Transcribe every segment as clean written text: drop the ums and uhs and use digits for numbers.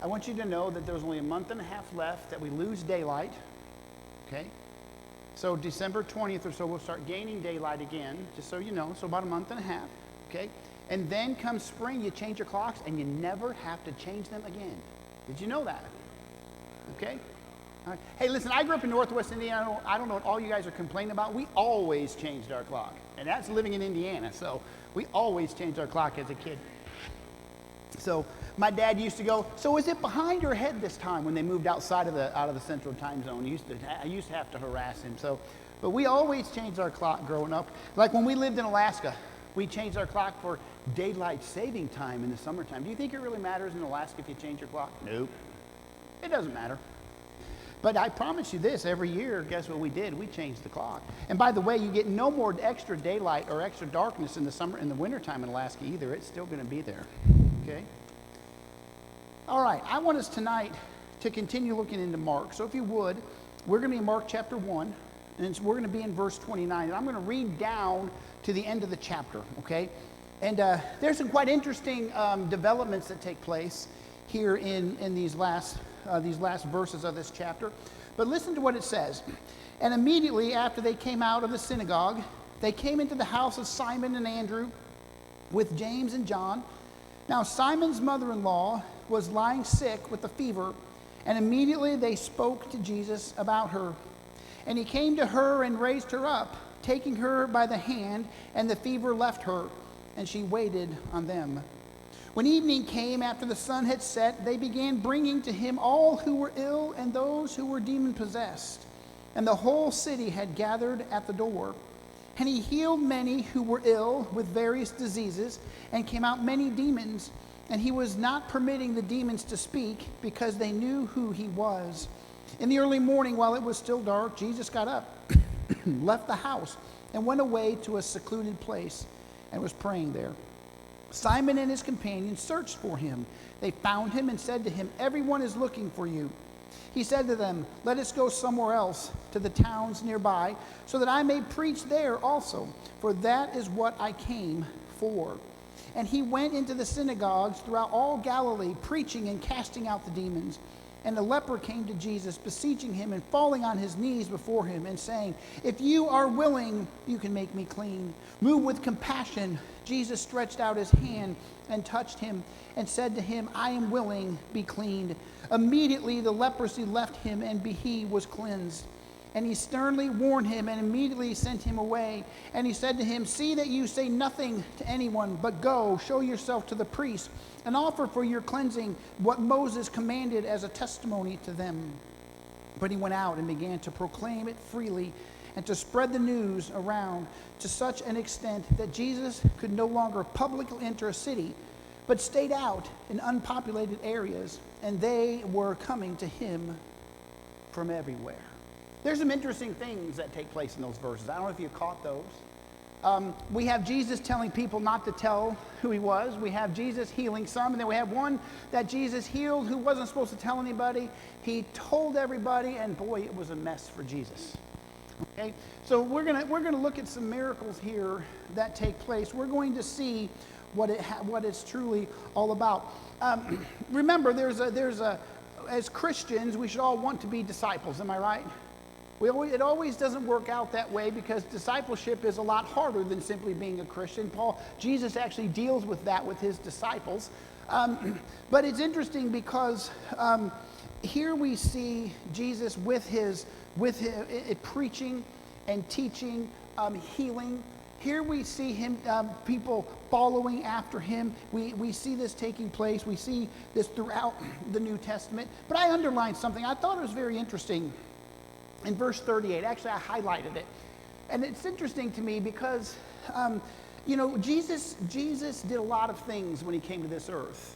I want you to know that there's only a month and a half left that we lose daylight, okay? So December 20th or so, we'll start gaining daylight again, just so you know, so about a month and a half, okay? And then come spring, you change your clocks, and you never have to change them again. Did you know that? Okay? All right. Hey, listen, I grew up in Northwest Indiana. I don't know what all you guys are complaining about. We always changed our clock, and that's living in Indiana, so we always changed our clock as a kid. So my dad used to go, so is it behind or ahead this time when they moved out of the central time zone? I used to have to harass him. So, but we always changed our clock growing up. Like when we lived in Alaska, we changed our clock for daylight saving time in the summertime. Do you think it really matters in Alaska if you change your clock? Nope. It doesn't matter. But I promise you this, every year, guess what we did? We changed the clock. And by the way, you get no more extra daylight or extra darkness in the wintertime in Alaska either. It's still going to be there. Okay? All right, I want us tonight to continue looking into Mark. So if you would, we're going to be in Mark chapter 1, and we're going to be in verse 29. And I'm going to read down to the end of the chapter, okay? And there's some quite interesting developments that take place here in these last verses of this chapter. But listen to what it says. And immediately after they came out of the synagogue, they came into the house of Simon and Andrew with James and John. Now Simon's mother-in-law was lying sick with a fever, and immediately they spoke to Jesus about her. And he came to her and raised her up, taking her by the hand, and the fever left her, and she waited on them. When evening came, after the sun had set, they began bringing to him all who were ill and those who were demon-possessed. And the whole city had gathered at the door. And he healed many who were ill with various diseases, and came out many demons. And he was not permitting the demons to speak, because they knew who he was. In the early morning, while it was still dark, Jesus got up, left the house, and went away to a secluded place, and was praying there. Simon and his companions searched for him. They found him and said to him, "Everyone is looking for you." He said to them, "Let us go somewhere else, to the towns nearby, so that I may preach there also, for that is what I came for." And he went into the synagogues throughout all Galilee, preaching and casting out the demons. And a leper came to Jesus, beseeching him and falling on his knees before him and saying, "If you are willing, you can make me clean." Moved with compassion, Jesus stretched out his hand and touched him and said to him, "I am willing, be cleaned." Immediately the leprosy left him, and he was cleansed. And he sternly warned him and immediately sent him away. And he said to him, "See that you say nothing to anyone, but go, show yourself to the priest, and offer for your cleansing what Moses commanded as a testimony to them." But he went out and began to proclaim it freely and to spread the news around to such an extent that Jesus could no longer publicly enter a city, but stayed out in unpopulated areas, and they were coming to him from everywhere. There's some interesting things that take place in those verses. I don't know if you caught those. We have Jesus telling people not to tell who he was. We have Jesus healing some, and then we have one that Jesus healed who wasn't supposed to tell anybody. He told everybody, and boy, it was a mess for Jesus. Okay, so we're gonna look at some miracles here that take place. We're going to see what it's truly all about. Remember, as Christians, we should all want to be disciples. Am I right? It always doesn't work out that way, because discipleship is a lot harder than simply being a Christian. Jesus actually deals with that with his disciples. But it's interesting because here we see Jesus with his preaching and teaching, healing. Here we see him, people following after him. We see this taking place. We see this throughout the New Testament. But I underlined something. I thought it was very interesting. In verse 38, actually I highlighted it. And it's interesting to me because, Jesus did a lot of things when he came to this earth.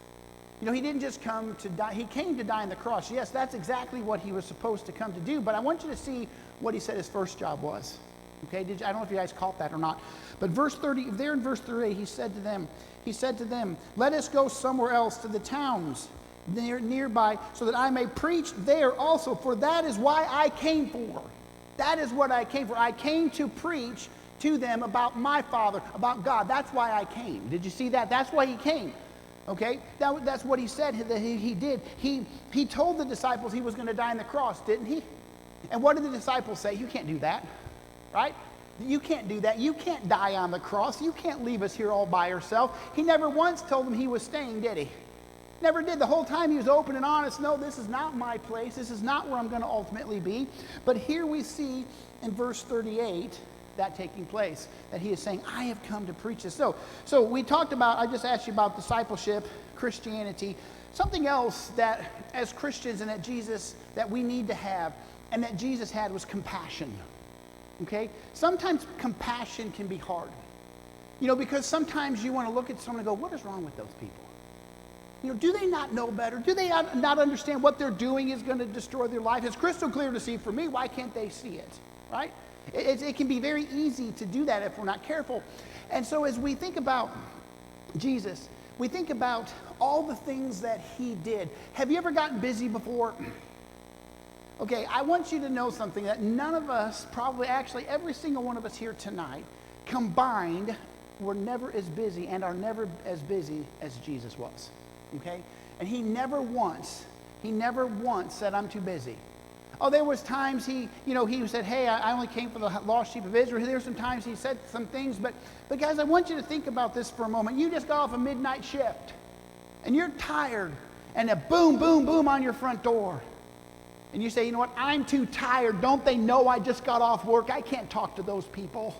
He didn't just come to die. He came to die on the cross. Yes, that's exactly what he was supposed to come to do. But I want you to see what he said his first job was. Okay, I don't know if you guys caught that or not. But verse 30, there in verse 38, he said to them, "Let us go somewhere else, to the towns nearby, so that I may preach there also, for that is why I came for." That is what I came for. I came to preach to them about my Father, about God. That's why I came. Did you see that? That's why he came. Okay, that's what he said that he did. He told the disciples he was going to die on the cross, didn't he? And what did the disciples say? You can't do that, right? You can't do that. You can't die on the cross. You can't leave us here all by yourself. He never once told them he was staying, did he? Never did. The whole time he was open and honest. No, this is not my place. This is not where I'm going to ultimately be. But here we see in verse 38 that taking place, that he is saying, I have come to preach this. So we talked about, I just asked you about discipleship, Christianity. Something else that as Christians and that we need to have and that Jesus had was compassion. Okay? Sometimes compassion can be hard. Because sometimes you want to look at someone and go, what is wrong with those people? Do they not know better? Do they not understand what they're doing is going to destroy their life? It's crystal clear to see for me. Why can't they see it? Right? It can be very easy to do that if we're not careful. And so as we think about Jesus, we think about all the things that he did. Have you ever gotten busy before? Okay, I want you to know something, that none of us, probably actually every single one of us here tonight, combined, were never as busy and are never as busy as Jesus was. Okay? And he never once said, I'm too busy. Oh, there was times he said, hey, I only came for the lost sheep of Israel. There were some times he said some things, but guys, I want you to think about this for a moment. You just got off a midnight shift, and you're tired, and a boom, boom, boom on your front door. And you say, you know what, I'm too tired. Don't they know I just got off work? I can't talk to those people.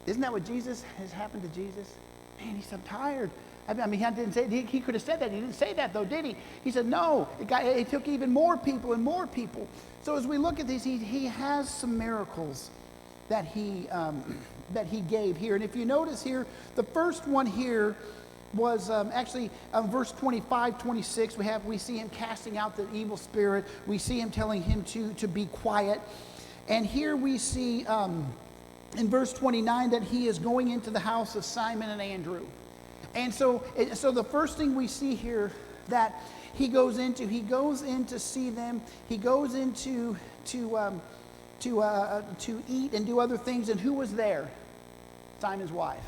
Isn't that what has happened to Jesus? Man, he's so tired. I mean, he could have said that. He didn't say that, though, did he? He said, no, it took even more people and more people. So as we look at these, he has some miracles that he gave here. And if you notice here, the first one here was actually verse 25, 26. We see him casting out the evil spirit. We see him telling him to be quiet. And here we see in verse 29 that he is going into the house of Simon and Andrew. And so the first thing we see here that he goes in to see them. He goes into to eat and do other things. And who was there? Simon's wife.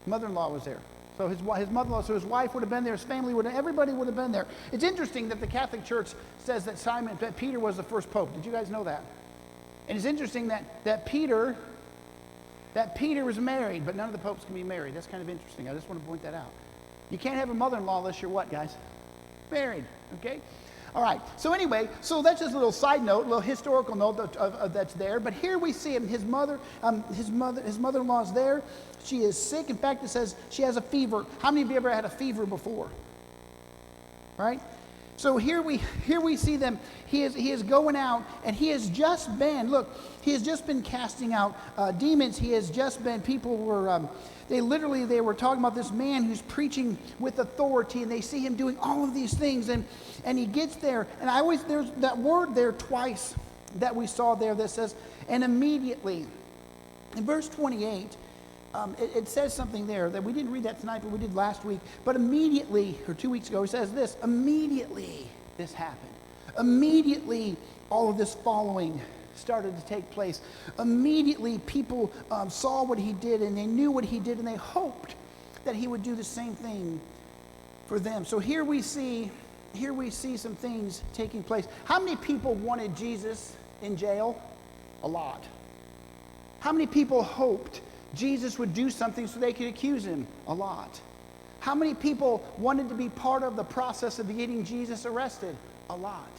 Mother-in-law was there. So his mother-in-law, so his wife would have been there, his family everybody would have been there. It's interesting that the Catholic Church says that Peter was the first pope. Did you guys know that? And it's interesting that Peter was married, but none of the popes can be married. That's kind of interesting. I just want to point that out. You can't have a mother-in-law unless you're what, guys? Married, okay? All right, so anyway, so that's just a little side note, a little historical note that's there. But here we see him, his mother-in-law is there. She is sick. In fact, it says she has a fever. How many of you ever had a fever before? Right? So here we see them. He is going out, and he has just been casting out demons. He has just been, people were, they were talking about this man who's preaching with authority, and they see him doing all of these things, and he gets there, and there's that word there twice that we saw there that says, and immediately. In verse 28, it says something there that we didn't read that tonight, but we did last week. But immediately, or 2 weeks ago, it says this, immediately this happened. Immediately all of this following started to take place. Immediately people saw what he did, and they knew what he did, and they hoped that he would do the same thing for them. So here we see some things taking place. How many people wanted Jesus in jail? A lot. How many people hoped Jesus would do something so they could accuse him? A lot. How many people wanted to be part of the process of getting Jesus arrested? A lot.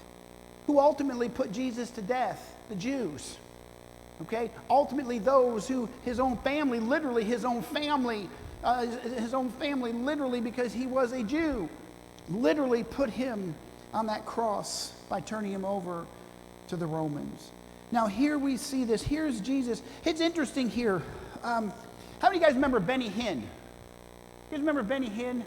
Who ultimately put Jesus to death? The Jews. Okay? Ultimately those who, his own family, literally, because he was a Jew, literally put him on that cross by turning him over to the Romans. Now here we see this. Here's Jesus. It's interesting here. How many of you guys remember Benny Hinn? You guys remember Benny Hinn?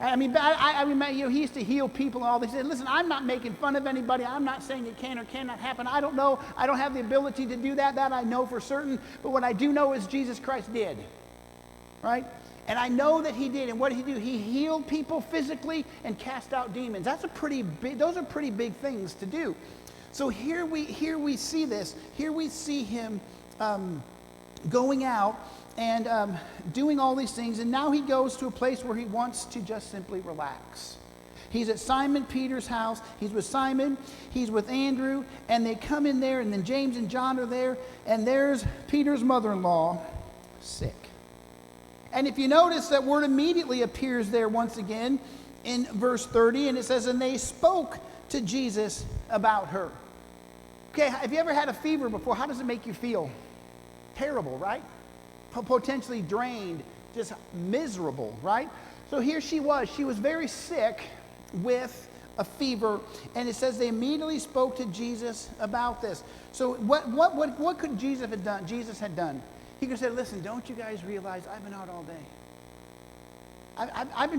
I mean, he used to heal people and all this. He said, listen, I'm not making fun of anybody. I'm not saying it can or cannot happen. I don't know. I don't have the ability to do that. That I know for certain. But what I do know is Jesus Christ did. Right? And I know that he did. And what did he do? He healed people physically and cast out demons. Those are pretty big things to do. So here we see this. Here we see him going out, doing all these things. And now he goes to a place where he wants to just simply relax. He's at Simon Peter's house. He's with Simon. He's with Andrew. And they come in there, and then James and John are there. And there's Peter's mother-in-law sick. And if you notice, that word immediately appears there once again in verse 30. And it says, and they spoke to Jesus about her. Okay, have you ever had a fever before? How does it make you feel? Terrible, right? Potentially drained, just miserable, right? So here she was very sick with a fever, and it says they immediately spoke to Jesus about this. So what could Jesus have done? Jesus had done. He could have said, listen, don't you guys realize I've been out all day? I've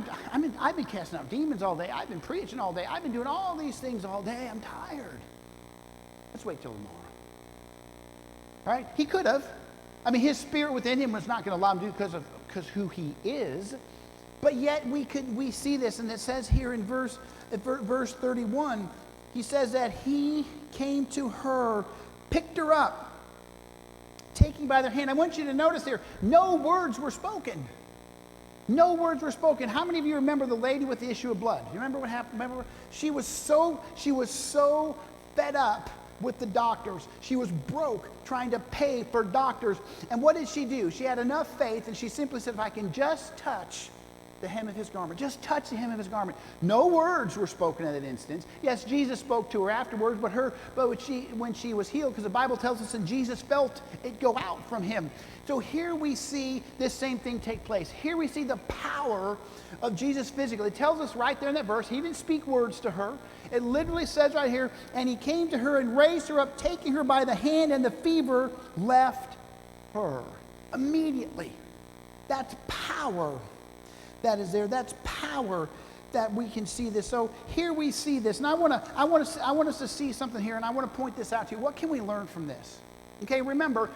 been casting out demons all day. I've been preaching all day. I've been doing all these things all day. I'm tired. Let's wait till tomorrow. Right? He could have. I mean, his spirit within him was not going to allow him to do because who he is. But yet we see this, and it says here in verse 31, he says that he came to her, picked her up, taking by their hand. I want you to notice here, no words were spoken. No words were spoken. How many of you remember the lady with the issue of blood? You remember what happened? Remember, she was so fed up with the doctors. She was broke trying to pay for doctors. And what did she do? She had enough faith, and she simply said, if I can just touch the hem of his garment, just touch the hem of his garment. No words were spoken in that instance. Yes, Jesus spoke to her afterwards, but when she was healed, because the Bible tells us that Jesus felt it go out from him. So here we see this same thing take place. Here we see the power of Jesus physically. It tells us right there in that verse, he didn't speak words to her. It literally says right here, and he came to her and raised her up, taking her by the hand, and the fever left her immediately. That's power that is there. That's power that we can see this. So here we see this, and I want us to see something here, and I want to point this out to you. What can we learn from this? Okay, remember,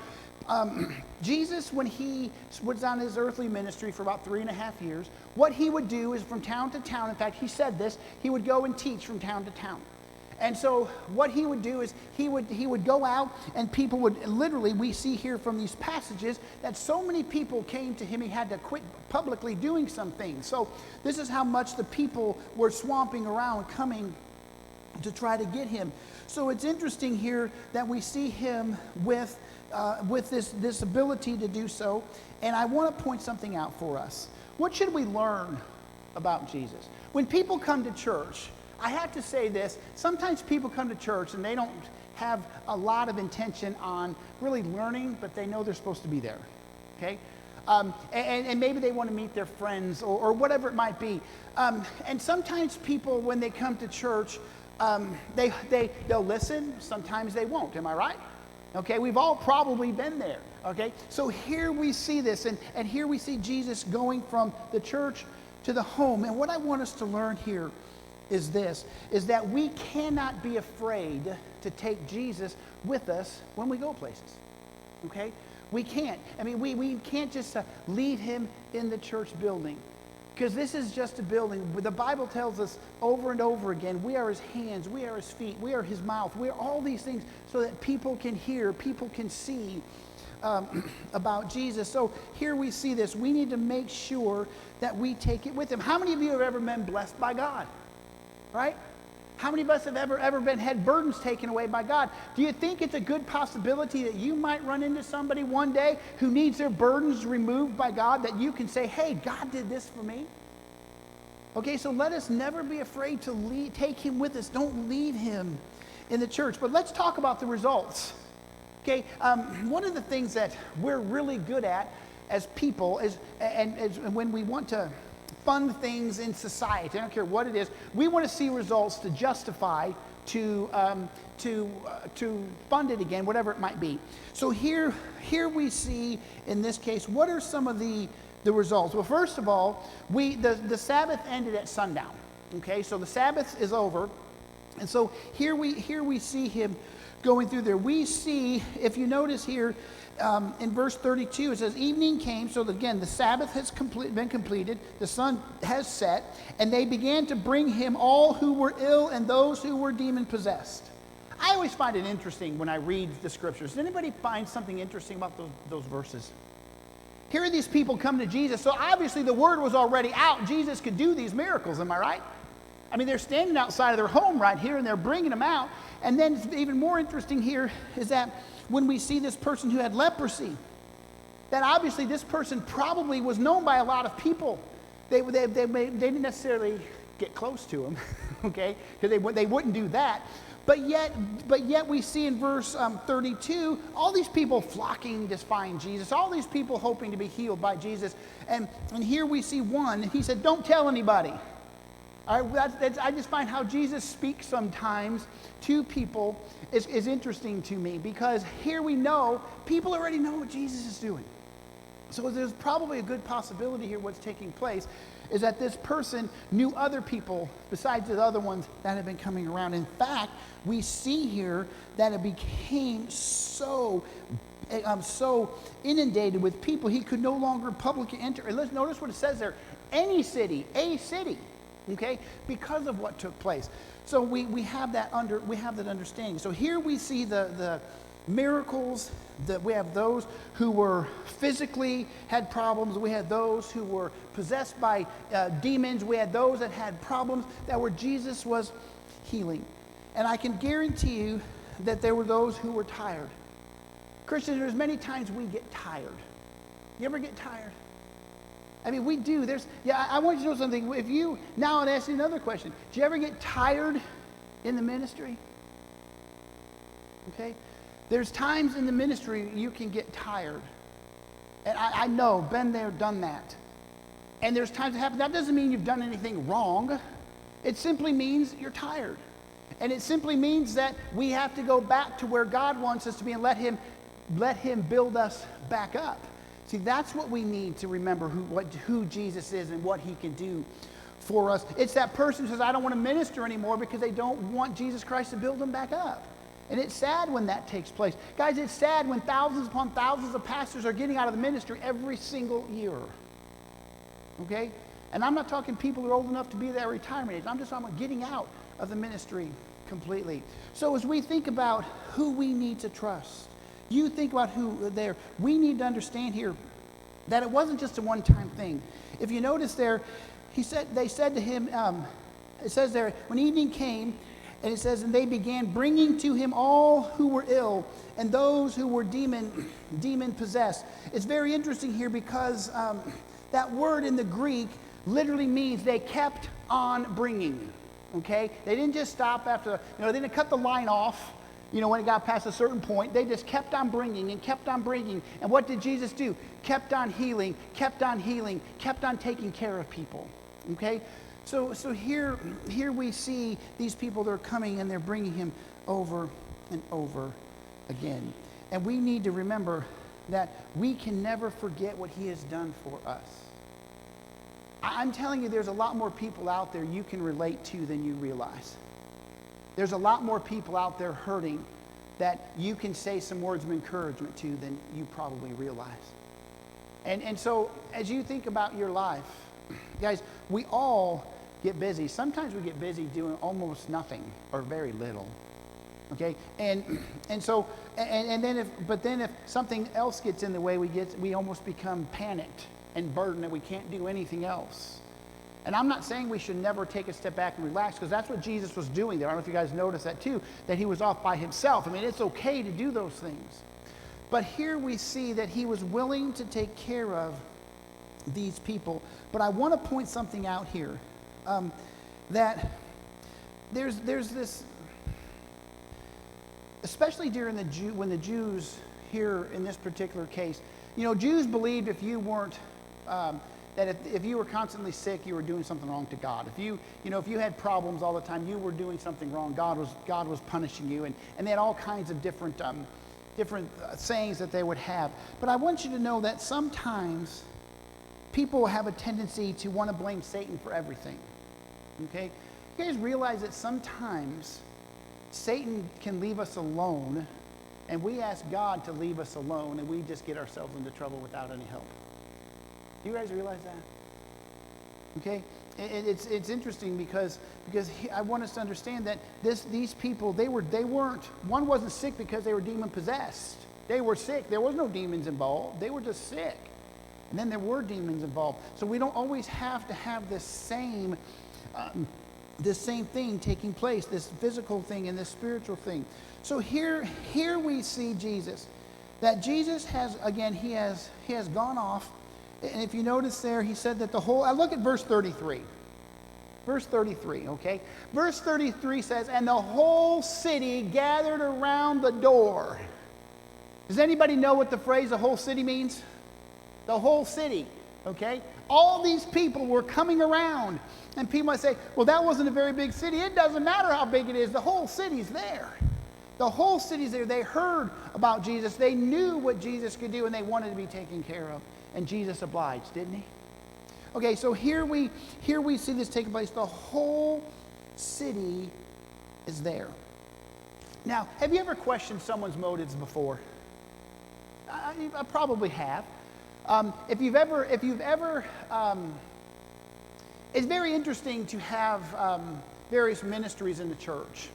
Jesus, when he was on his earthly ministry for about 3.5 years, what he would do is from town to town, in fact, he said this, he would go and teach from town to town. And so what he would do is he would go out, and people would literally, we see here from these passages that so many people came to him he had to quit publicly doing some things. So this is how much the people were swamping around coming to try to get him. So it's interesting here that we see him with this ability to do so. And I want to point something out for us. What should we learn about Jesus? When people come to church, I have to say this, sometimes people come to church and they don't have a lot of intention on really learning, but they know they're supposed to be there, okay? And maybe they want to meet their friends or whatever it might be. And sometimes people, when they come to church, they'll listen, sometimes they won't, am I right? Okay, we've all probably been there, okay? So here we see this, and here we see Jesus going from the church to the home. And what I want us to learn here is that we cannot be afraid to take Jesus with us when we go places, okay? We can't. I mean, we can't just leave him in the church building, because this is just a building. The Bible tells us over and over again, we are his hands, we are his feet, we are his mouth, we are all these things so that people can hear, people can see about Jesus. So here we see this. We need to make sure that we take it with him. How many of you have ever been blessed by God? Right? How many of us have ever had burdens taken away by God? Do you think it's a good possibility that you might run into somebody one day who needs their burdens removed by God, that you can say, hey, God did this for me? Okay, so let us never be afraid to take him with us. Don't leave him in the church. But let's talk about the results. Okay, one of the things that we're really good at as people is when we want to fund things in society, I don't care what it is, we want to see results to justify to fund it again, whatever it might be. So here we see in this case, what are some of the results? Well, first of all, the Sabbath ended at sundown. Okay, so the Sabbath is over, and so here we see him going through there. We see, if you notice here, in verse 32, it says, evening came, so again, the Sabbath has been completed, the sun has set, and they began to bring him all who were ill and those who were demon-possessed. I always find it interesting when I read the scriptures. Does anybody find something interesting about those verses? Here are these people coming to Jesus. So obviously the word was already out. Jesus could do these miracles, am I right? I mean, they're standing outside of their home right here, and they're bringing them out. And then even more interesting here is that when we see this person who had leprosy, that obviously this person probably was known by a lot of people. They didn't necessarily get close to him, okay? Because they wouldn't do that. But yet we see in verse 32, all these people flocking to find Jesus, all these people hoping to be healed by Jesus. And here we see one, he said, don't tell anybody. I just find how Jesus speaks sometimes to people is interesting to me, because here we know, people already know what Jesus is doing. So there's probably a good possibility here what's taking place is that this person knew other people besides the other ones that had been coming around. In fact, we see here that it became so inundated with people, he could no longer publicly enter. And let's notice what it says there. Any city, a city, okay, because of what took place. So we have that understanding. So here we see the miracles, that we have those who were physically had problems. We had those who were possessed by demons. We had those that had problems that were Jesus was healing. And I can guarantee you that there were those who were tired. Christians, there's many times we get tired. You ever get tired? I mean, we do. I want you to know something. Now I'll ask you another question. Do you ever get tired in the ministry? Okay? There's times in the ministry you can get tired. And I know, been there, done that. And there's times it happens. That doesn't mean you've done anything wrong. It simply means you're tired. And it simply means that we have to go back to where God wants us to be and let him build us back up. See, that's what we need to remember, who Jesus is and what he can do for us. It's that person who says, I don't want to minister anymore because they don't want Jesus Christ to build them back up. And it's sad when that takes place. Guys, it's sad when thousands upon thousands of pastors are getting out of the ministry every single year. Okay? And I'm not talking people who are old enough to be at their retirement age. I'm just talking about getting out of the ministry completely. So as we think about who we need to trust, you think about who there, we need to understand here that it wasn't just a one-time thing. If you notice there, they said to him, it says there, when evening came, and it says, and they began bringing to him all who were ill and those who were demon possessed. It's very interesting here because that word in the Greek literally means they kept on bringing. Okay? They didn't just stop after, they didn't cut the line off, when it got past a certain point. They just kept on bringing and kept on bringing. And what did Jesus do? Kept on healing, kept on healing, kept on taking care of people. Okay? So here we see these people that are coming and they're bringing him over and over again. And we need to remember that we can never forget what he has done for us. I'm telling you, there's a lot more people out there you can relate to than you realize. There's a lot more people out there hurting that you can say some words of encouragement to than you probably realize. And so as you think about your life, guys, we all get busy. Sometimes we get busy doing almost nothing or very little. Okay? And then if something else gets in the way, we almost become panicked and burdened that we can't do anything else. And I'm not saying we should never take a step back and relax, because that's what Jesus was doing there. I don't know if you guys noticed that too, that he was off by himself. I mean, it's okay to do those things. But here we see that he was willing to take care of these people. But I want to point something out here. That there's this, especially during when the Jews here in this particular case, Jews believed if you weren't, that if you were constantly sick, you were doing something wrong to God. If you had problems all the time, you were doing something wrong. God was punishing you, and they had all kinds of different sayings that they would have. But I want you to know that sometimes people have a tendency to want to blame Satan for everything. Okay? You guys realize that sometimes Satan can leave us alone, and we ask God to leave us alone, and we just get ourselves into trouble without any help. Do you guys realize that? Okay? It's interesting because I want us to understand that these people, they weren't, one wasn't sick because they were demon possessed. They were sick. There was no demons involved. They were just sick. And then there were demons involved. So we don't always have to have this same thing taking place, this physical thing and this spiritual thing. So here we see Jesus. That Jesus has, again, he has gone off. And if you notice there, he said that I look at verse 33. Verse 33, okay? Verse 33 says, and the whole city gathered around the door. Does anybody know what the phrase the whole city means? The whole city, okay? All these people were coming around. And people might say, well, that wasn't a very big city. It doesn't matter how big it is. The whole city's there. The whole city's there. They heard about Jesus. They knew what Jesus could do, and they wanted to be taken care of. And Jesus obliged, didn't he? Okay, so here we see this taking place. The whole city is there. Now, have you ever questioned someone's motives before? I probably have. If you've ever, it's very interesting to have various ministries in the church,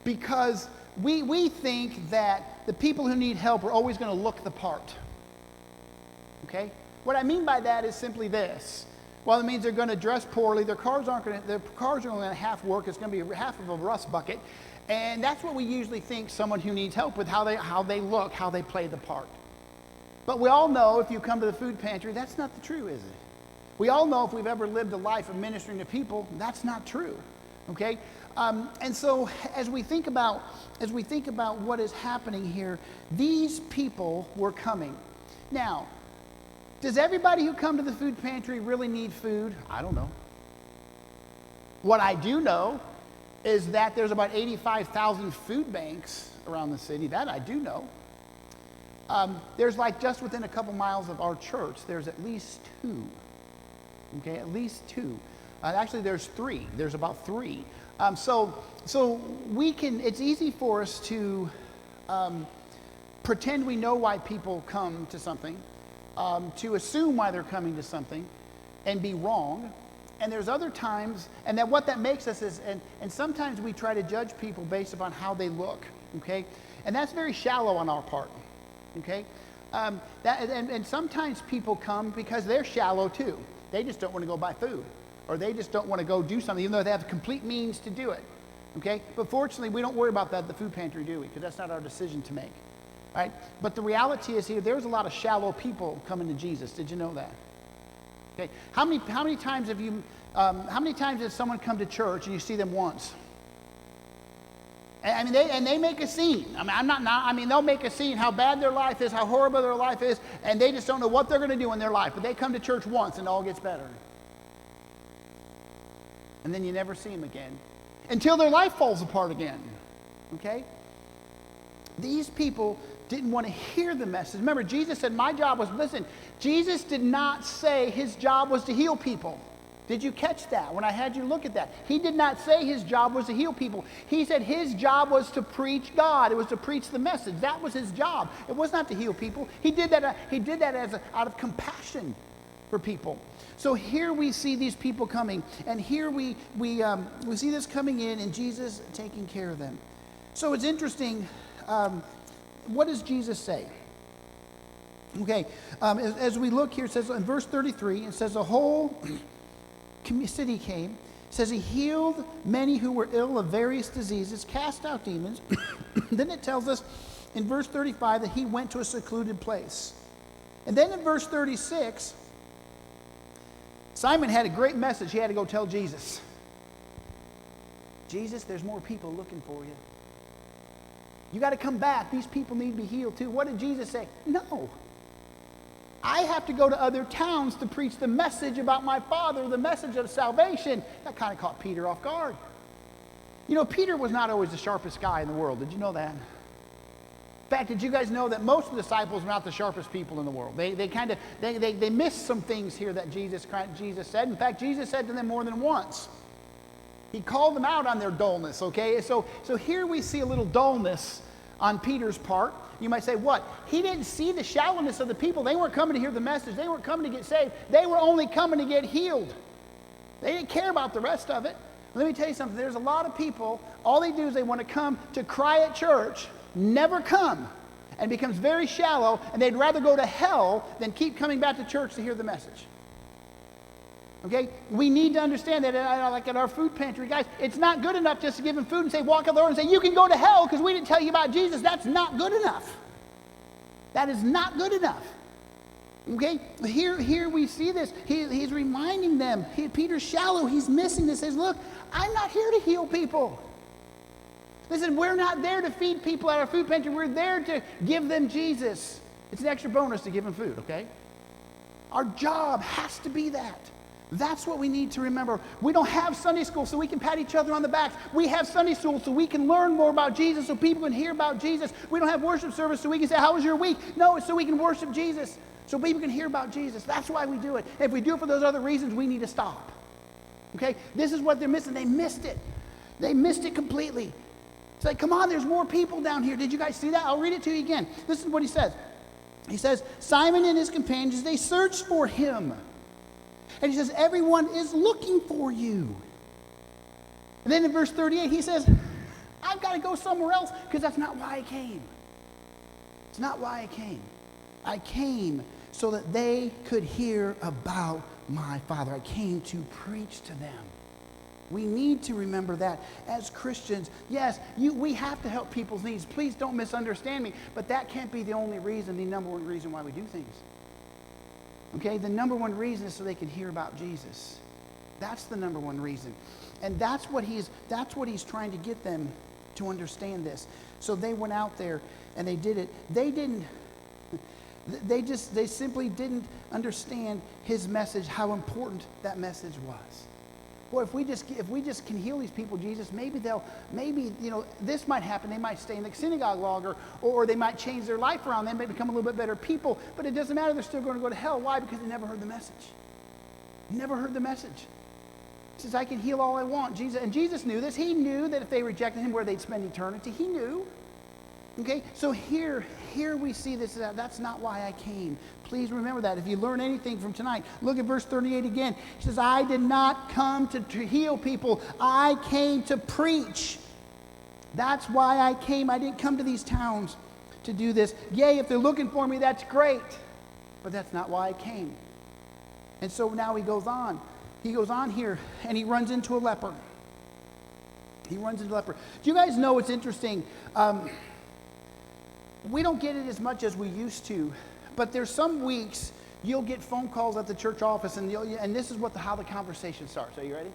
because we think that the people who need help are always going to look the part. Okay? What I mean by that is simply this. Well, it means they're going to dress poorly. Their cars are only going to half work. It's going to be half of a rust bucket. And that's what we usually think someone who needs help with, how they look, how they play the part. But we all know if you come to the food pantry, that's not the true, is it? We all know if we've ever lived a life of ministering to people, that's not true. Okay? And so as we think about what is happening here, these people were coming. Now, does everybody who come to the food pantry really need food? I don't know. What I do know is that there's about 85,000 food banks around the city. That I do know. There's like just within a couple miles of our church, there's at least two. Okay, at least two. Actually, there's three. There's about three. So we can, it's easy for us to pretend we know why people come to something, to assume why they're coming to something, and be wrong. And there's other times, and that what that makes us is, and sometimes we try to judge people based upon how they look, okay? And that's very shallow on our part, okay? And sometimes people come because they're shallow too. They just don't want to go buy food, or they just don't want to go do something, even though they have the complete means to do it, okay? But fortunately, we don't worry about that at the food pantry, do we? Because that's not our decision to make, right? But the reality is here, there's a lot of shallow people coming to Jesus. Did you know that? Okay, how many times have you, how many times has someone come to church and you see them once? I mean, they make a scene. I mean, they'll make a scene how bad their life is, how horrible their life is, and they just don't know what they're going to do in their life. But they come to church once and it all gets better. And then you never see them again until their life falls apart again. Okay? These people didn't want to hear the message. Remember, Jesus said, my job was, listen, Jesus did not say his job was to heal people. Did you catch that when I had you look at that? He did not say his job was to heal people. He said his job was to preach God. It was to preach the message. That was his job. It was not to heal people. He did that out of compassion for people. So here we see these people coming, and here we see this coming in, and Jesus taking care of them. So it's interesting. What does Jesus say? Okay, as we look here, it says in verse 33, it says the whole city came. It says he healed many who were ill of various diseases, cast out demons. Then it tells us in verse 35 that he went to a secluded place. And then in verse 36, Simon had a great message he had to go tell Jesus. Jesus, there's more people looking for you. You got to come back. These people need to be healed too. What did Jesus say? No. I have to go to other towns to preach the message about my Father, the message of salvation. That kind of caught Peter off guard. You know, Peter was not always the sharpest guy in the world. Did you know that? In fact, did you guys know that most of the disciples were not the sharpest people in the world? They missed some things here that Jesus said. In fact, Jesus said to them more than once. He called them out on their dullness, okay? So here we see a little dullness on Peter's part. You might say, what? He didn't see the shallowness of the people. They weren't coming to hear the message. They weren't coming to get saved. They were only coming to get healed. They didn't care about the rest of it. Let me tell you something. There's a lot of people, all they do is they want to come to cry at church, never come. and becomes very shallow, and they'd rather go to hell than keep coming back to church to hear the message. Okay? We need to understand that, like at our food pantry, guys, it's not good enough just to give them food and say, walk out the door and say, you can go to hell because we didn't tell you about Jesus. That's not good enough. That is not good enough. Okay? Here we see this. He's reminding them. Peter's shallow. He's missing this. He says, look, I'm not here to heal people. Listen, we're not there to feed people at our food pantry. We're there to give them Jesus. It's an extra bonus to give them food, okay? Our job has to be that. That's what we need to remember. We don't have Sunday school so we can pat each other on the back. We have Sunday school so we can learn more about Jesus, so people can hear about Jesus. We don't have worship service so we can say, how was your week? No, it's so we can worship Jesus, so people can hear about Jesus. That's why we do it. If we do it for those other reasons, we need to stop. Okay? This is what they're missing. They missed it. They missed it completely. It's like, come on, there's more people down here. Did you guys see that? I'll read it to you again. This is what he says. He says, Simon and his companions, they searched for him. And he says, everyone is looking for you. And then in verse 38, he says, I've got to go somewhere else because that's not why I came. It's not why I came. I came so that they could hear about my Father. I came to preach to them. We need to remember that as Christians. Yes, we have to help people's needs. Please don't misunderstand me, but that can't be the only reason, the number one reason why we do things. Okay, the number one reason is so they can hear about Jesus. That's the number one reason. And that's what he's trying to get them to understand this. So they went out there and they did it. They simply didn't understand his message, how important that message was. Boy, if we just can heal these people, Jesus, maybe this might happen. They might stay in the synagogue longer, or they might change their life around. They might become a little bit better people, but it doesn't matter. They're still going to go to hell. Why? Because they never heard the message. Never heard the message. He says, I can heal all I want. And Jesus knew this. He knew that if they rejected him, where they'd spend eternity. He knew. Okay, so here we see this. That's not why I came. Please remember that. If you learn anything from tonight, look at verse 38 again. He says, I did not come to heal people. I came to preach. That's why I came. I didn't come to these towns to do this. Yea, if they're looking for me, that's great. But that's not why I came. And so now he goes on. He goes on here, and he runs into a leper. He runs into a leper. Do you guys know what's interesting? We don't get it as much as we used to, but there's some weeks you'll get phone calls at the church office, and this is how the conversation starts. Are you ready?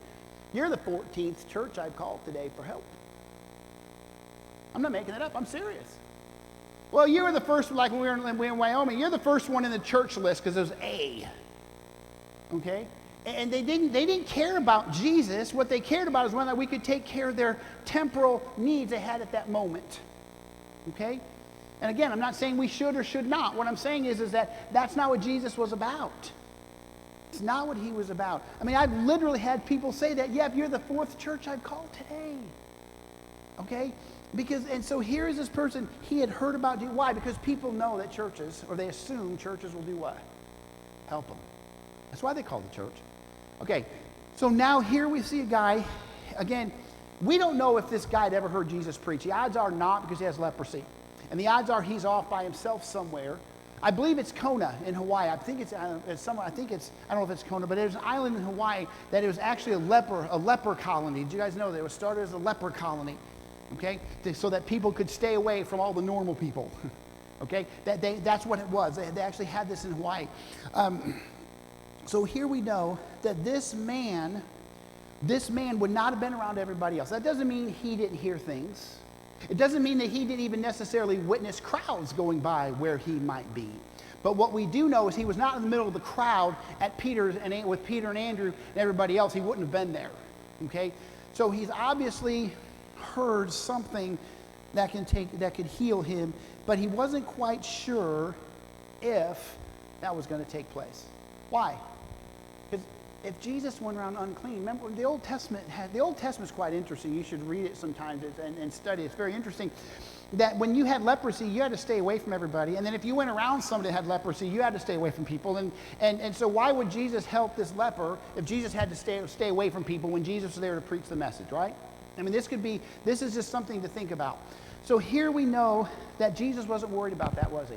You're the 14th church I've called today for help. I'm not making it up. I'm serious. Well, you were the first, like when we were in Wyoming, you're the first one in the church list because there's A. Okay? And they didn't care about Jesus. What they cared about is whether we could take care of their temporal needs they had at that moment. Okay? And again, I'm not saying we should or should not. What I'm saying is that that's not what Jesus was about. It's not what he was about. I mean, I've literally had people say that, yeah, if you're the 4th church I've called today. Okay? And so here is this person, he had heard about, why? Because people know that churches, or they assume churches will do what? Help them. That's why they call the church. Okay, so now here we see a guy, again, we don't know if this guy had ever heard Jesus preach. The odds are not, because he has leprosy. And the odds are he's off by himself somewhere. I believe it's Kona in Hawaii. I think it's somewhere. I don't know if it's Kona, but there's an island in Hawaii that it was actually a leper colony. Did you guys know that it was started as a leper colony? Okay, so that people could stay away from all the normal people. Okay, that's what it was. They actually had this in Hawaii. So here we know that this man would not have been around everybody else. That doesn't mean he didn't hear things. It doesn't mean that he didn't even necessarily witness crowds going by where he might be. But what we do know is he was not in the middle of the crowd with Peter and Andrew and everybody else. He wouldn't have been there. Okay? So he's obviously heard something that could heal him, but he wasn't quite sure if that was going to take place. Why? Because if Jesus went around unclean, remember the Old Testament's quite interesting. You should read it sometimes and study. It's very interesting that when you had leprosy, you had to stay away from everybody. And then if you went around somebody that had leprosy, you had to stay away from people. And so why would Jesus help this leper if Jesus had to stay away from people when Jesus was there to preach the message, right? I mean, this is just something to think about. So here we know that Jesus wasn't worried about that, was he?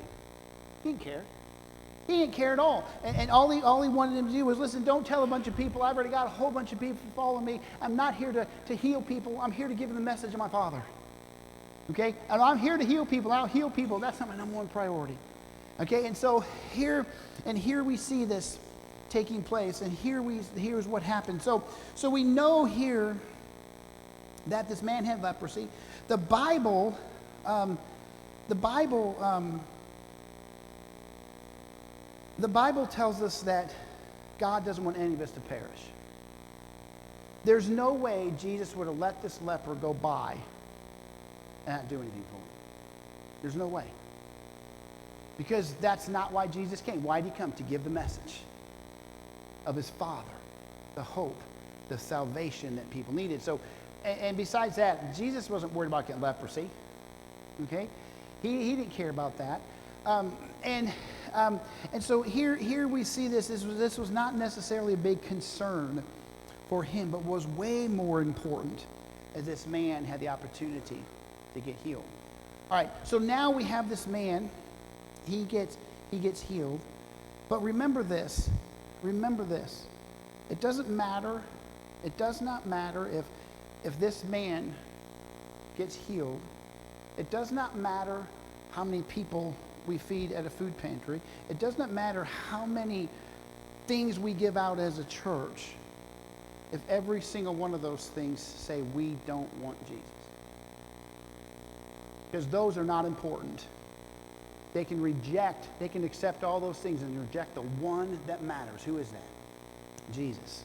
He didn't care. He didn't care at all. And all he wanted him to do was, listen, don't tell a bunch of people. I've already got a whole bunch of people following me. I'm not here to heal people. I'm here to give them the message of my Father. Okay? And I'm here to heal people. I'll heal people. That's not my number one priority. Okay? And so here we see this taking place. And here's what happened. So we know here that this man had leprosy. The Bible tells us that God doesn't want any of us to perish. There's no way Jesus would have let this leper go by and not do anything for him. There's no way. Because that's not why Jesus came. Why did he come? To give the message of his Father, the hope, the salvation that people needed. So, and besides that, Jesus wasn't worried about getting leprosy. Okay? He didn't care about that. And so here we see this. This was not necessarily a big concern for him, but was way more important as this man had the opportunity to get healed. All right, so now we have this man. He gets healed. But remember this. Remember this. It doesn't matter. It does not matter if this man gets healed. It does not matter how many people we feed at a food pantry. It does not matter how many things we give out as a church if every single one of those things say we don't want Jesus. Because those are not important. They can accept all those things and reject the one that matters. Who is that? Jesus.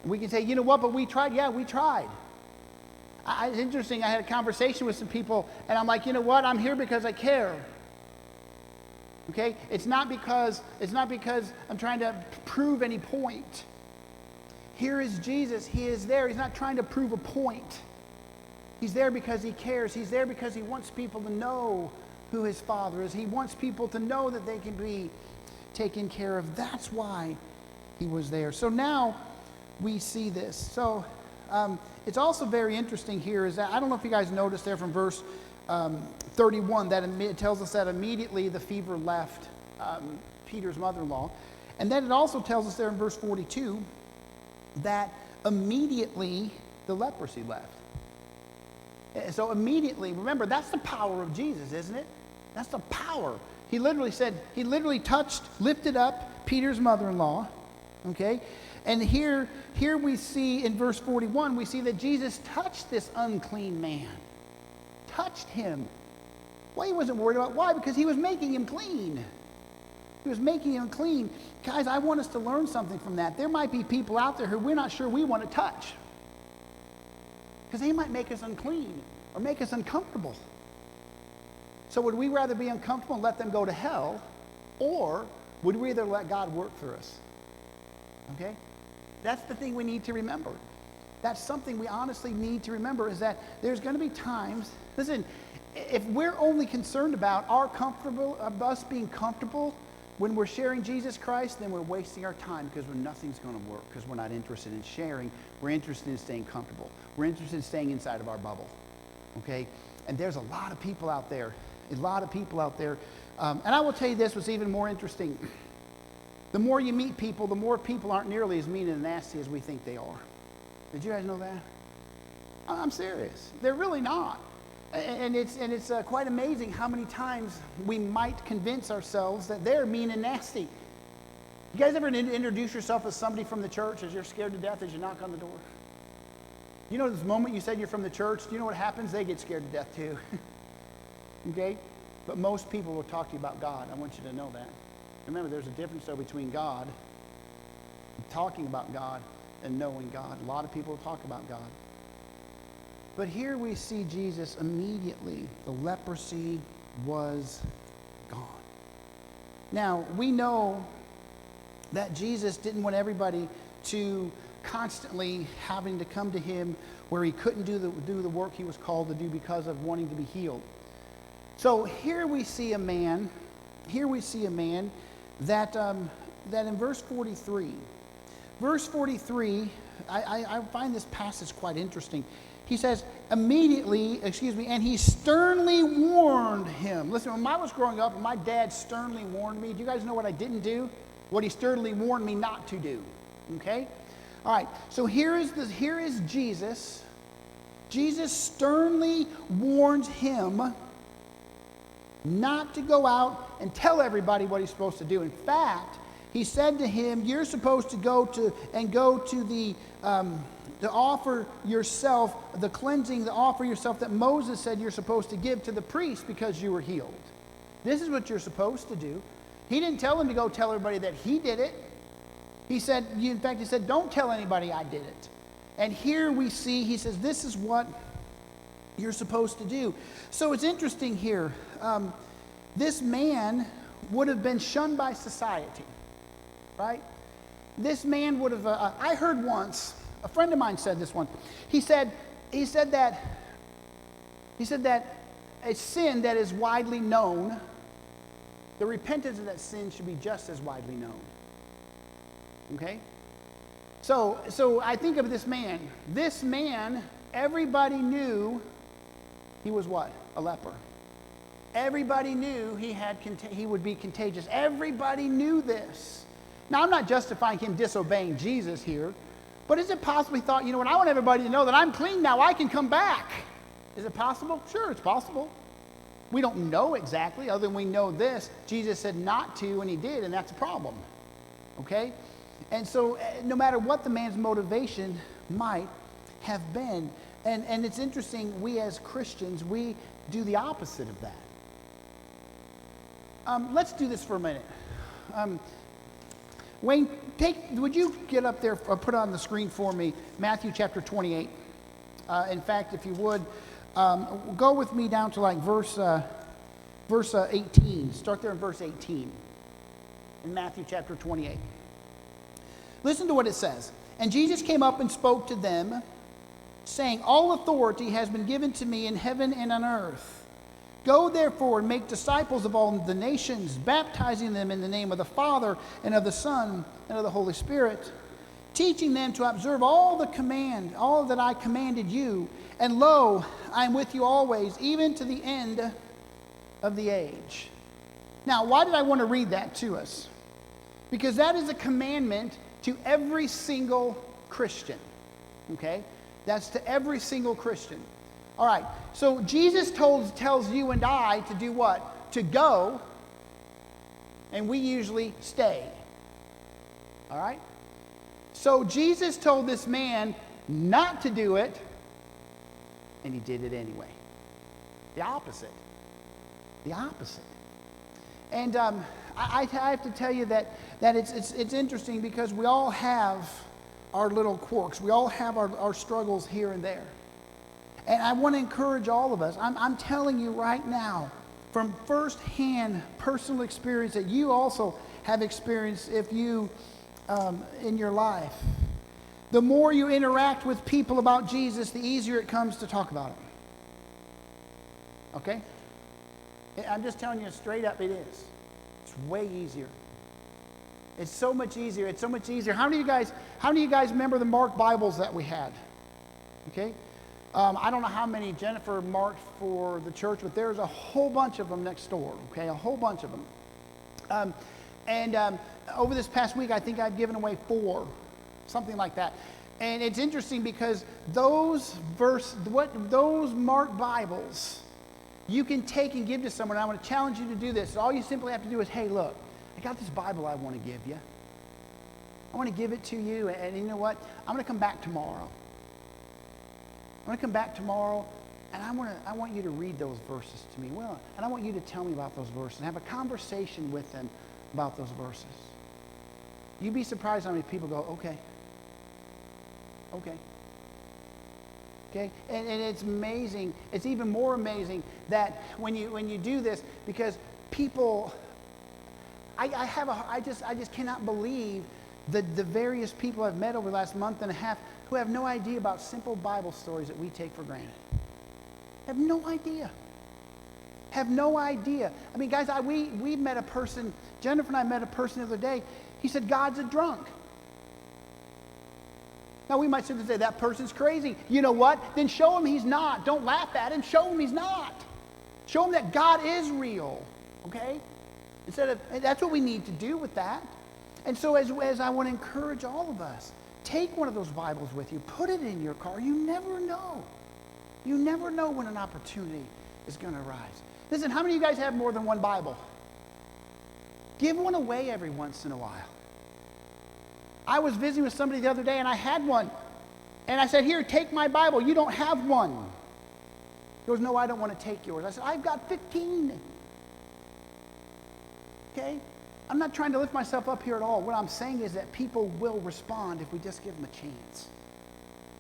We can say, you know what, but we tried. Yeah, we tried. It's interesting. I had a conversation with some people, and I'm like, you know what? I'm here because I care. Okay? It's not because I'm trying to prove any point. Here is Jesus. He is there. He's not trying to prove a point. He's there because he cares. He's there because he wants people to know who his Father is. He wants people to know that they can be taken care of. That's why he was there. So now we see this. So it's also very interesting here is that, I don't know if you guys noticed there from verse 31, that it tells us that immediately the fever left Peter's mother-in-law. And then it also tells us there in verse 42 that immediately the leprosy left. So immediately, remember, that's the power of Jesus, isn't it? That's the power. He literally touched, lifted up Peter's mother-in-law, okay? And here we see in verse 41, we see that Jesus touched this unclean man. Touched him. Well, he wasn't worried about why, because he was making him clean. He was making him clean. Guys, I want us to learn something from that. There might be people out there who we're not sure we want to touch, because they might make us unclean or make us uncomfortable. So would we rather be uncomfortable and let them go to hell, or would we rather let God work through us? Okay? That's the thing we need to remember. That's something we honestly need to remember, is that there's going to be times, listen, if we're only concerned about us being comfortable when we're sharing Jesus Christ, then we're wasting our time, because nothing's going to work, because we're not interested in sharing. We're interested in staying comfortable. We're interested in staying inside of our bubble. Okay? And there's a lot of people out there. And I will tell you this, what's even more interesting. The more you meet people, the more people aren't nearly as mean and nasty as we think they are. Did you guys know that? I'm serious. They're really not. And it's quite amazing how many times we might convince ourselves that they're mean and nasty. You guys ever introduce yourself as somebody from the church as you're scared to death as you knock on the door? You know, this moment you said you're from the church, do you know what happens? They get scared to death too. Okay? But most people will talk to you about God. I want you to know that. Remember, there's a difference, though, between God, talking about God, and knowing God. A lot of people talk about God. But here we see Jesus immediately. The leprosy was gone. Now, we know that Jesus didn't want everybody to constantly having to come to him where he couldn't do the work he was called to do because of wanting to be healed. So here we see a man that in verse 43, I find this passage quite interesting. He says, and he sternly warned him. Listen, when I was growing up, my dad sternly warned me. Do you guys know what I didn't do? What he sternly warned me not to do. Okay? All right, so here is Jesus. Jesus sternly warns him not to go out and tell everybody what he's supposed to do. In fact, he said to him, you're supposed to go to the to offer yourself, the cleansing, to offer yourself that Moses said you're supposed to give to the priest because you were healed. This is what you're supposed to do. He didn't tell him to go tell everybody that he did it. He said, in fact, he said, don't tell anybody I did it. And here we see, he says, this is what you're supposed to do. So it's interesting here. This man would have been shunned by society, right? This man would have, I heard once, a friend of mine said this one. He said that a sin that is widely known, the repentance of that sin should be just as widely known. Okay? So I think of this man. This man, everybody knew he was what? A leper. Everybody knew he would be contagious. Everybody knew this. Now, I'm not justifying him disobeying Jesus here, but is it possible he thought, you know what, I want everybody to know that I'm clean now, I can come back. Is it possible? Sure, it's possible. We don't know exactly, other than we know this. Jesus said not to, and he did, and that's a problem. Okay? And so, no matter what the man's motivation might have been, and it's interesting, we as Christians, we do the opposite of that. Let's do this for a minute. Wayne, would you get up there, or put on the screen for me, Matthew chapter 28. In fact, if you would, go with me down to like verse 18. Start there in verse 18 in Matthew chapter 28. Listen to what it says. And Jesus came up and spoke to them, saying, all authority has been given to me in heaven and on earth. Go therefore and make disciples of all the nations, baptizing them in the name of the Father and of the Son and of the Holy Spirit, teaching them to observe all that I commanded you. And lo, I am with you always, even to the end of the age. Now, why did I want to read that to us? Because that is a commandment to every single Christian. Okay? That's to every single Christian. All right, so Jesus tells you and I to do what? To go, and we usually stay. All right? So Jesus told this man not to do it, and he did it anyway. The opposite. The opposite. And I have to tell you that it's interesting because we all have our little quirks. We all have our struggles here and there. And I want to encourage all of us. I'm telling you right now, from first-hand personal experience that you also have experienced if you in your life. The more you interact with people about Jesus, the easier it comes to talk about it. Okay? I'm just telling you straight up, it is. It's way easier. It's so much easier. It's so much easier. How many of you guys remember the marked Bibles that we had? Okay? I don't know how many Jennifer marked for the church, but there's a whole bunch of them next door, okay? A whole bunch of them. Over this past week, I think I've given away 4, something like that. And it's interesting because those marked Bibles, you can take and give to someone. I want to challenge you to do this. All you simply have to do is, hey, look, I got this Bible I want to give you. I want to give it to you, and you know what? I'm going to come back tomorrow. I'm going to come back tomorrow, and I want you to read those verses to me. Well, and I want you to tell me about those verses and have a conversation with them about those verses. You'd be surprised how many people go, okay. And it's amazing. It's even more amazing that when you do this, because people, I just cannot believe the various people I've met over the last month and a half who have no idea about simple Bible stories that we take for granted. Have no idea. Have no idea. I mean, guys, we met a person, Jennifer and I met a person the other day. He said, God's a drunk. Now, we might sit and say, that person's crazy. You know what? Then show him he's not. Don't laugh at him. Show him he's not. Show him that God is real, okay? That's what we need to do with that. And so as I want to encourage all of us, take one of those Bibles with you. Put it in your car. You never know. You never know when an opportunity is going to arise. Listen, how many of you guys have more than one Bible? Give one away every once in a while. I was visiting with somebody the other day, and I had one. And I said, here, take my Bible. You don't have one. He goes, no, I don't want to take yours. I said, I've got 15. Okay? I'm not trying to lift myself up here at all. What I'm saying is that people will respond if we just give them a chance.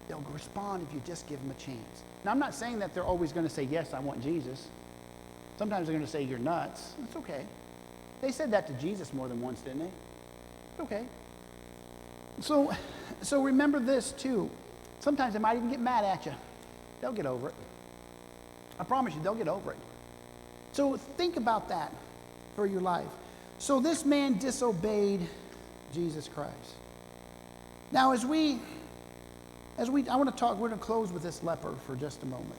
They'll respond if you just give them a chance. Now, I'm not saying that they're always going to say, yes, I want Jesus. Sometimes they're going to say, you're nuts. It's okay. They said that to Jesus more than once, didn't they? It's okay. So remember this, too. Sometimes they might even get mad at you. They'll get over it. I promise you, they'll get over it. So think about that for your life. So this man disobeyed Jesus Christ. Now, I want to talk, we're going to close with this leper for just a moment.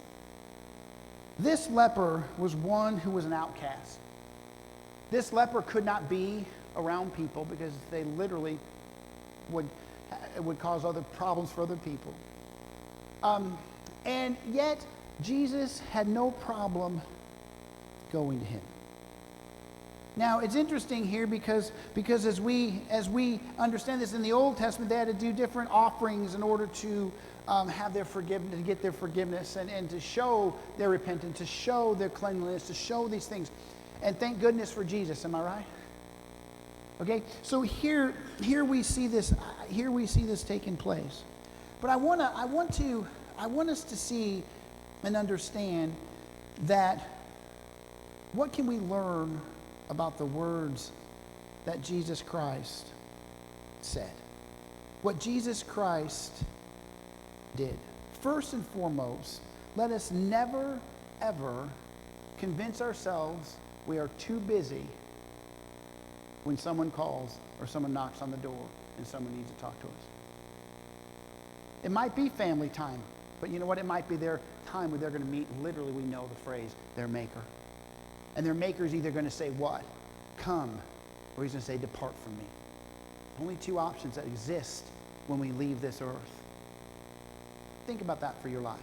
This leper was one who was an outcast. This leper could not be around people because they literally would cause other problems for other people. And yet, Jesus had no problem going to him. Now, it's interesting here because as we understand this, in the Old Testament, they had to do different offerings in order to have their forgiveness, to get their forgiveness, and to show their repentance, to show their cleanliness, to show these things. And thank goodness for Jesus, am I right? Okay, so here we see this taking place. But I want us to see and understand that what can we learn about the words that Jesus Christ said? What Jesus Christ did. First and foremost, let us never, ever convince ourselves we are too busy when someone calls or someone knocks on the door and someone needs to talk to us. It might be family time, but you know what? It might be their time where they're going to meet, literally, we know the phrase, their maker. And their maker is either going to say what? Come, or he's going to say, depart from me. Only two options that exist when we leave this earth. Think about that for your life.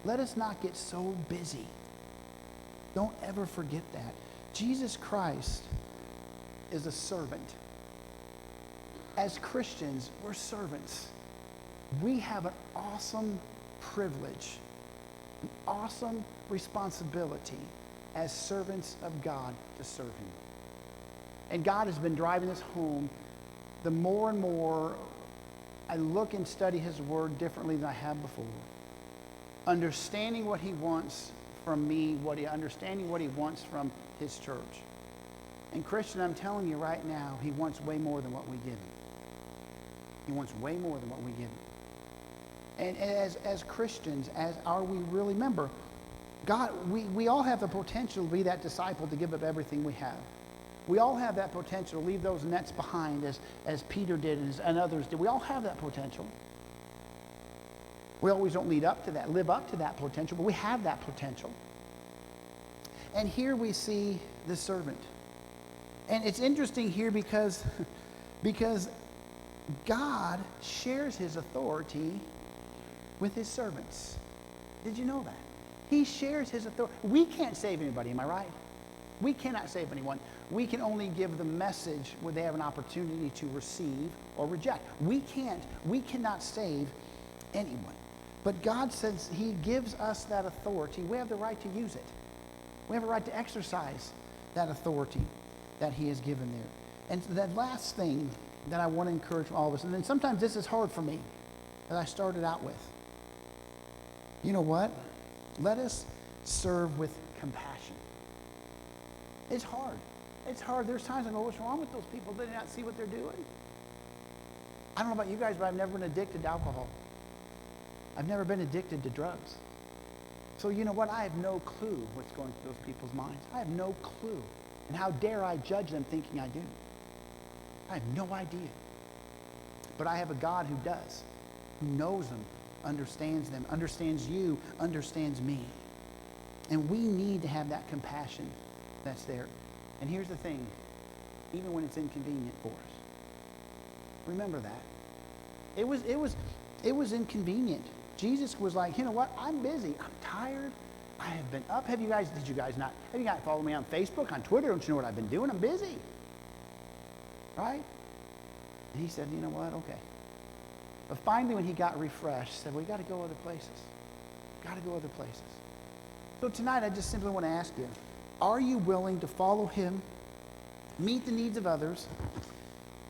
Let us not get so busy. Don't ever forget that. Jesus Christ is a servant. As Christians, we're servants. We have an awesome privilege, an awesome responsibility as servants of God to serve him. And God has been driving this home. The more and more I look and study his word differently than I have before, understanding what he wants from me, understanding what he wants from his church. And Christian, I'm telling you right now, he wants way more than what we give him. He wants way more than what we give him. And as Christians, are we really, remember, God, we all have the potential to be that disciple, to give up everything we have. We all have that potential to leave those nets behind as Peter did and others did. We all have that potential. We always don't live up to that potential, but we have that potential. And here we see the servant. And it's interesting here because God shares his authority with his servants. Did you know that? He shares his authority. We can't save anybody, am I right? We cannot save anyone. We can only give the message where they have an opportunity to receive or reject. We cannot save anyone. But God says he gives us that authority. We have the right to use it. We have a right to exercise that authority that he has given there. And that last thing that I want to encourage all of us, and then sometimes this is hard for me, as I started out with. You know what? Let us serve with compassion. It's hard. It's hard. There's times I go, what's wrong with those people? They do not see what they're doing. I don't know about you guys, but I've never been addicted to alcohol. I've never been addicted to drugs. So you know what? I have no clue what's going through those people's minds. I have no clue. And how dare I judge them thinking I do? I have no idea. But I have a God who does. who knows them, understands you, understands me. And we need to have that compassion that's there. And here's the thing, even when it's inconvenient for us, remember that. It was inconvenient. Jesus was like, you know what? I'm busy. I'm tired. I have been up. Have you guys followed me on Facebook, on Twitter? Don't you know what I've been doing? I'm busy. Right? And he said, you know what? Okay. But finally, when he got refreshed, he said, we got to go other places. Got to go other places. So tonight, I just simply want to ask you, are you willing to follow him, meet the needs of others,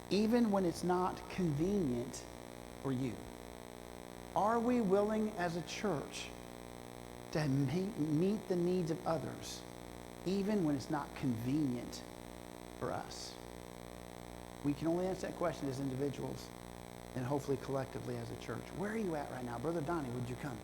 even when it's not convenient for you? Are we willing as a church to meet the needs of others, even when it's not convenient for us? We can only answer that question as individuals and hopefully collectively as a church. Where are you at right now? Brother Donnie, would you come?